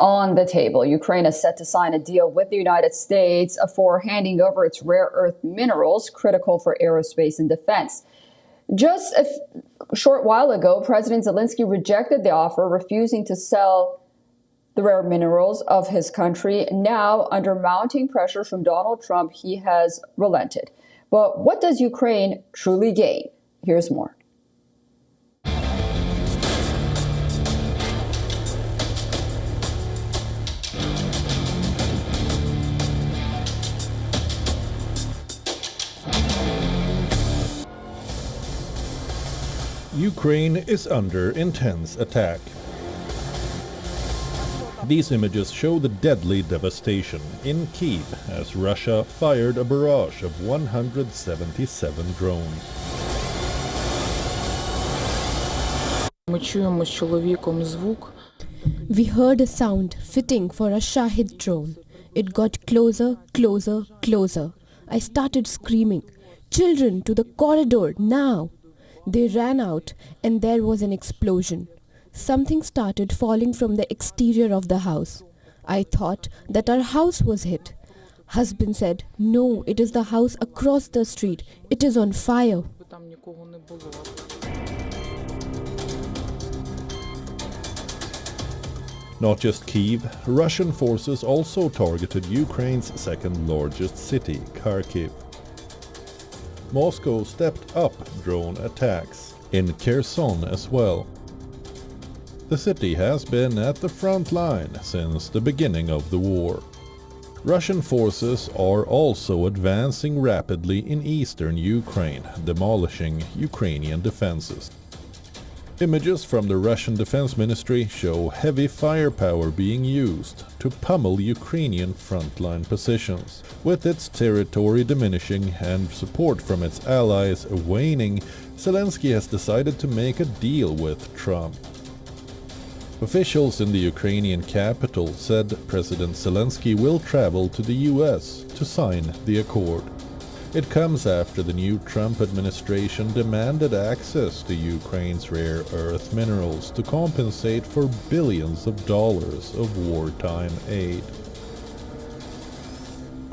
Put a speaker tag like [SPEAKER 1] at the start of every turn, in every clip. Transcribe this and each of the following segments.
[SPEAKER 1] on the table. Ukraine is set to sign a deal with the United States for handing over its rare earth minerals critical for aerospace and defense. Just a short while ago, President Zelensky rejected the offer, refusing to sell the rare minerals of his country. Now, under mounting pressure from Donald Trump, he has relented. But what does Ukraine truly gain? Here's more.
[SPEAKER 2] Ukraine is under intense attack. These images show the deadly devastation in Kyiv as Russia fired a barrage of 177 drones.
[SPEAKER 3] We heard a sound fitting for a Shahid drone. It got closer, closer, closer. I started screaming, "Children, to the corridor, now!" They ran out and there was an explosion. Something started falling from the exterior of the house. I thought that our house was hit. Husband said, "No, it is the house across the street. It is on fire."
[SPEAKER 2] Not just Kyiv, Russian forces also targeted Ukraine's second largest city, Kharkiv. Moscow stepped up drone attacks in Kherson as well. The city has been at the front line since the beginning of the war. Russian forces are also advancing rapidly in eastern Ukraine, demolishing Ukrainian defenses. Images from the Russian Defense Ministry show heavy firepower being used to pummel Ukrainian frontline positions. With its territory diminishing and support from its allies waning, Zelensky has decided to make a deal with Trump. Officials in the Ukrainian capital said President Zelensky will travel to the US to sign the accord. It comes after the new Trump administration demanded access to Ukraine's rare earth minerals to compensate for billions of dollars of wartime aid.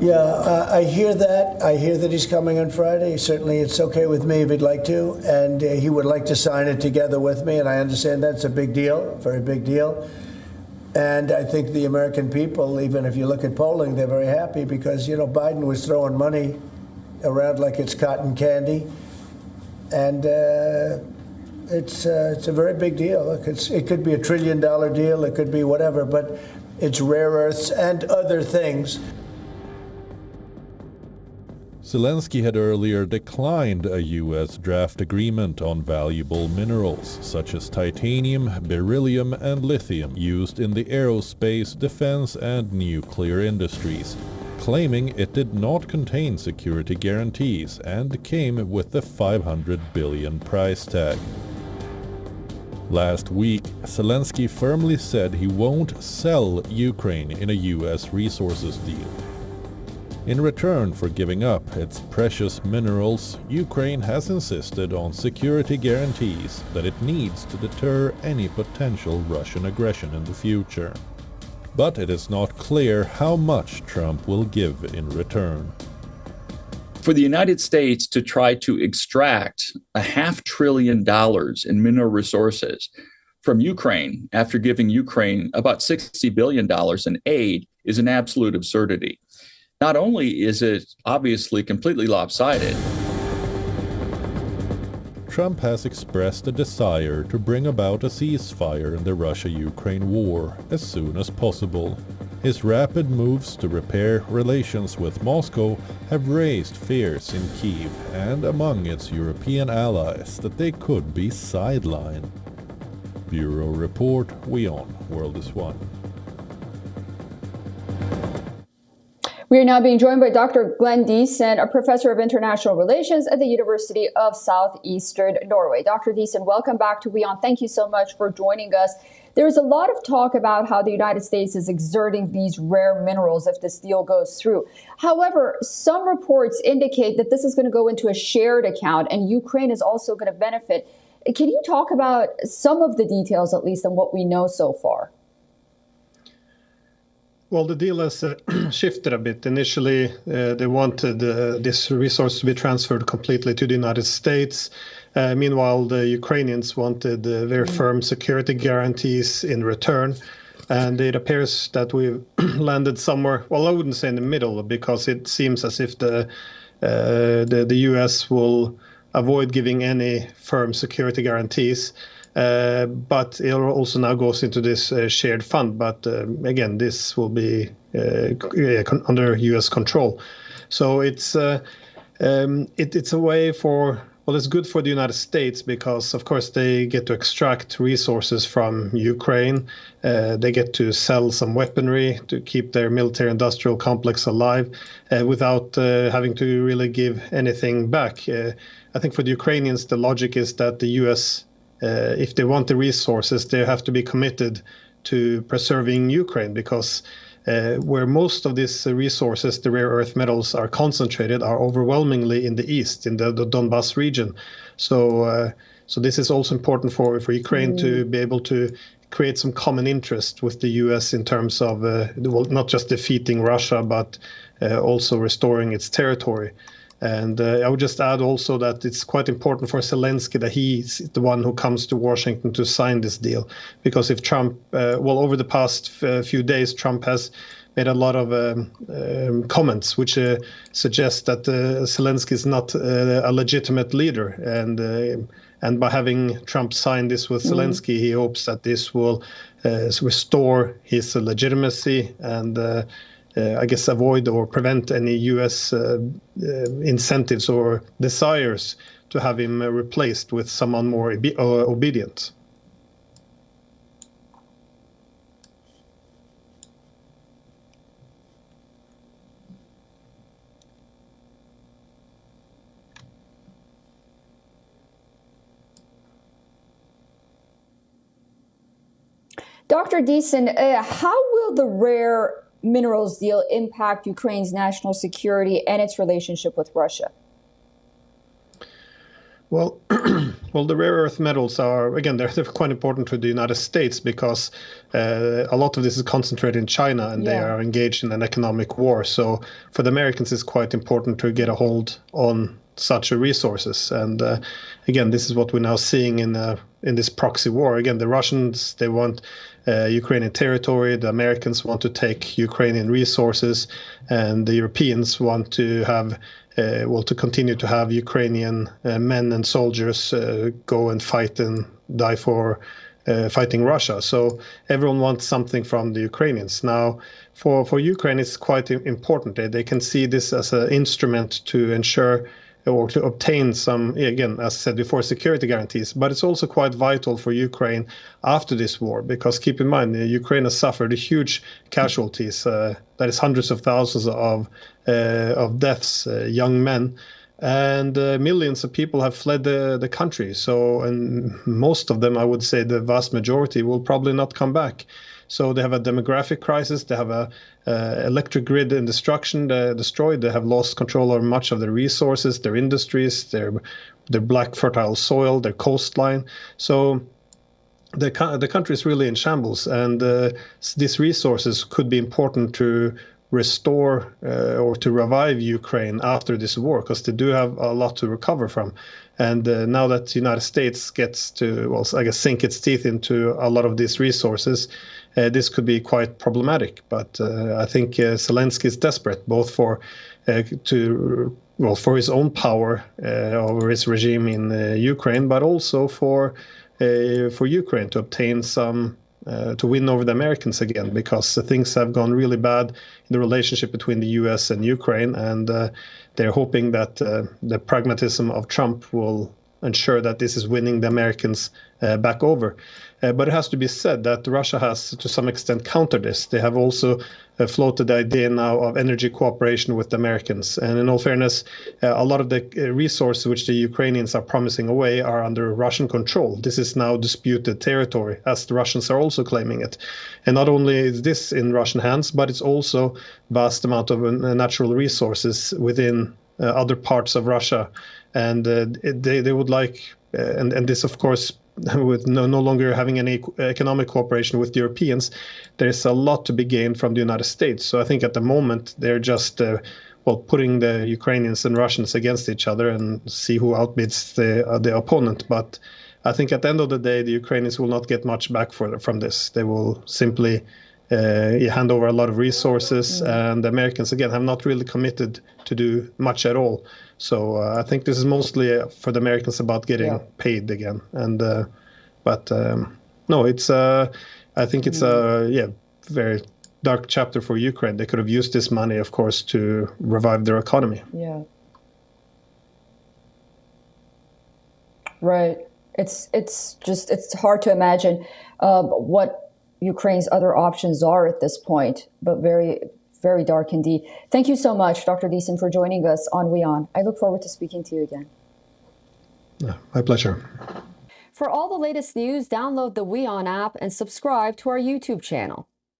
[SPEAKER 4] Yeah, I hear that. I hear that he's coming on Friday. Certainly, it's okay with me if he'd like to, and he would like to sign it together with me, and I understand that's a big deal, a very big deal. And I think the American people, even if you look at polling, they're very happy because, you know, Biden was throwing money around like it's cotton candy, and it's a very big deal. Look, it could be $1 trillion deal, it could be whatever, but it's rare earths and other things.
[SPEAKER 2] Zelensky had earlier declined a U.S. draft agreement on valuable minerals such as titanium, beryllium and lithium used in the aerospace, defense and nuclear industries, claiming it did not contain security guarantees and came with the $500 billion price tag. Last week, Zelensky firmly said he won't sell Ukraine in a U.S. resources deal. In return for giving up its precious minerals, Ukraine has insisted on security guarantees that it needs to deter any potential Russian aggression in the future. But it is not clear how much Trump will give in return.
[SPEAKER 5] For the United States to try to extract $500 billion in mineral resources from Ukraine after giving Ukraine about $60 billion in aid is an absolute absurdity. Not only is it obviously completely lopsided,
[SPEAKER 2] Trump has expressed a desire to bring about a ceasefire in the Russia-Ukraine war as soon as possible. His rapid moves to repair relations with Moscow have raised fears in Kyiv and among its European allies that they could be sidelined. Bureau Report, WION World is One.
[SPEAKER 1] We are now being joined by Dr. Glenn Diesen, a professor of international relations at the University of Southeastern Norway. Dr. Diesen, welcome back to WION. Thank you so much for joining us. There's a lot of talk about how the United States is exerting these rare minerals if this deal goes through. However, some reports indicate that this is going to go into a shared account and Ukraine is also going to benefit. Can you talk about some of the details, at least, on what we know so far?
[SPEAKER 6] Well, the deal has shifted a bit. Initially, they wanted this resource to be transferred completely to the United States. Meanwhile, the Ukrainians wanted very firm security guarantees in return. And it appears that we've landed somewhere, well, I wouldn't say in the middle, because it seems as if the U.S. will avoid giving any firm security guarantees. But it also now goes into this shared fund. But again, this will be under U.S. control. So it's a way for, well, it's good for the United States because, of course, they get to extract resources from Ukraine. They get to sell some weaponry to keep their military-industrial complex alive without having to really give anything back. I think for the Ukrainians, the logic is that the U.S., if they want the resources, they have to be committed to preserving Ukraine because where most of these resources, the rare earth metals, are concentrated are overwhelmingly in the east, in the Donbas region. So this is also important for Ukraine to be able to create some common interest with the U.S. in terms of well, not just defeating Russia, but also restoring its territory. And I would just add also that it's quite important for Zelensky that he's the one who comes to Washington to sign this deal. Because if Trump, well, over the past few days, Trump has made a lot of comments which suggest that Zelensky is not a legitimate leader. And by having Trump sign this with Zelensky, he hopes that this will restore his legitimacy and I guess avoid or prevent any U.S. Incentives or desires to have him replaced with someone more obedient.
[SPEAKER 1] Dr. Deason, how will the rare minerals deal impact Ukraine's national security and its relationship with Russia?
[SPEAKER 6] Well, the rare earth metals are, again, they're quite important to the United States because a lot of this is concentrated in China and they are engaged in an economic war. So for the Americans, it's quite important to get a hold on such resources. And again, this is what we're now seeing in this proxy war. Again, the Russians, they want Ukrainian territory. The Americans want to take Ukrainian resources, and the Europeans want to have, to continue to have Ukrainian men and soldiers go and fight and die for fighting Russia. So everyone wants something from the Ukrainians. Now, for Ukraine, it's quite important. They can see this as an instrument to ensure or to obtain some, again, as I said before, security guarantees. But it's also quite vital for Ukraine after this war, because keep in mind, Ukraine has suffered huge casualties. That is hundreds of thousands of deaths, young men, and millions of people have fled the country. So, and most of them, I would say the vast majority, will probably not come back. So they have a demographic crisis. They have a electric grid in destruction, destroyed. They have lost control over much of their resources, their industries, their black fertile soil, their coastline. So the country is really in shambles, and these resources could be important to restore or to revive Ukraine after this war, because they do have a lot to recover from. And now that the United States gets to, well, I guess, sink its teeth into a lot of these resources, this could be quite problematic. But I think Zelensky is desperate, both for his own power over his regime in Ukraine, but also for Ukraine to obtain some. To win over the Americans again, because things have gone really bad in the relationship between the U.S. and Ukraine, and they're hoping that the pragmatism of Trump will ensure that this is winning the Americans back over. But it has to be said that Russia has, to some extent, countered this. They have also floated the idea now of energy cooperation with the Americans. And in all fairness, a lot of the resources which the Ukrainians are promising away are under Russian control. This is now disputed territory, as the Russians are also claiming it. And not only is this in Russian hands, but it's also vast amount of natural resources within other parts of Russia. And they would like, and this, of course, with no longer having any economic cooperation with the Europeans, there's a lot to be gained from the United States. So I think at the moment they're just putting the Ukrainians and Russians against each other and see who outbids the opponent. But I think at the end of the day, the Ukrainians will not get much back from this. They will simply hand over a lot of resources, and the Americans, again, have not really committed to do much at all. So I think this is mostly for the Americans about getting paid again. And no, it's I think it's a very dark chapter for Ukraine. They could have used this money, of course, to revive their economy.
[SPEAKER 1] Yeah. Right. It's hard to imagine what Ukraine's other options are at this point, but very, very dark indeed. Thank you so much, Dr. Deason, for joining us on WION. I look forward to speaking to you again.
[SPEAKER 6] Yeah, my pleasure.
[SPEAKER 7] For all the latest news, download the WION app and subscribe to our YouTube channel.